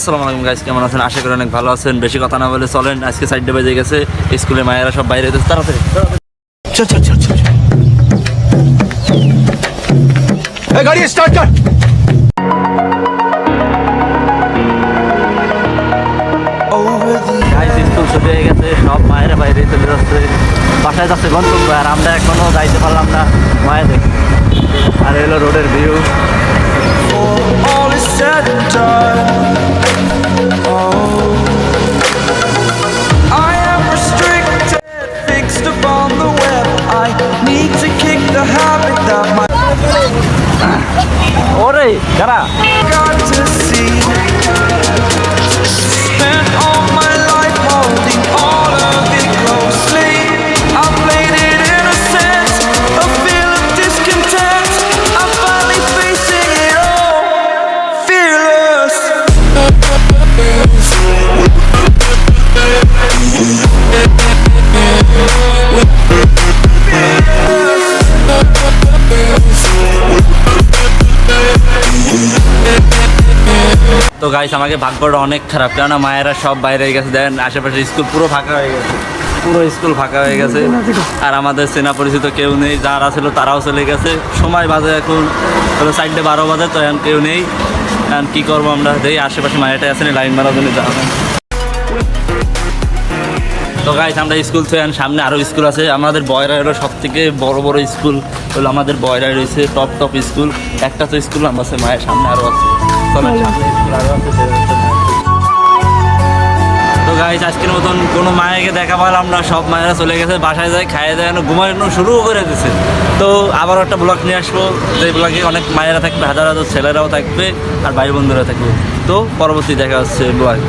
আসসালামু আলাইকুম গাইস, কেমন আছেন? আশা করি অনেক ভালো আছেন। বেশি কথা না বলে চলেন, আজকে সাইডে বেজে গেছে, স্কুলে মায়েরা সব বাইরে হইতেছে। তাড়াতাড়ি চল চল চল চল। এই গাড়ি স্টার্ট কর। গাইস স্কুল ছুটি হয়ে গেছে, সব মায়েরা বাইরে চলে যাচ্ছে, বাসায় যাচ্ছে গন্তব্য। আর আমরা এখনো যাইতে পারলাম না মায়ের দেখে। আর এলো রোডের view. All is said and done. I am restricted, fixed upon the web. I need to kick the habit that my ওরে কারা got to see. Spent all my life holding all of it closely. I played it innocent, a feel of discontent. I'm finally facing it all, fearless. তো guys আমাকে ভাগ্যটা অনেক খারাপ, কেননা মায়েরা সব বাইরে হয়ে গেছে। দেখেন আশেপাশে স্কুল পুরো ফাঁকা হয়ে গেছে, পুরো স্কুল ফাঁকা হয়ে গেছে। আর আমাদের চেনা পরিচিত কেউ নেই, যারা ছিল তারাও চলে গেছে। সময় বাজে এখন হলো 4:12 বাজে, তো এখন কেউ নেই। এখন কী করবো আমরা? দেখি আশেপাশে মায়েরাটাই আছে, লাইন মারার জন্য যাওয়া। তো গাইস আমরা স্কুল থেকে সামনে আরও স্কুল আছে। আমাদের বয়রা হলো সব থেকে বড় বড় স্কুল হলো আমাদের বয়রা রয়েছে, টপ টপ স্কুল। একটা তো স্কুল আছে, মায়ের সামনে আরও আছে। চলেন সামনে স্কুল আরও আছে। তো গাইস আজকের মতন কোনো মায়েকে দেখা পেলাম না, সব মায়েরা চলে গেছে বাসায়, যায় খাইয়ে দেয়, ঘুমানো শুরু করে দিচ্ছে। তো আবার একটা ব্লগ নিয়ে আসবো, যে ব্লগে অনেক মায়েরা থাকবে, হাজার হাজার ছেলেরাও থাকবে, আর ভাই বন্ধুরা থাকবে। তো পরবর্তী দেখা হচ্ছে ব্লগ।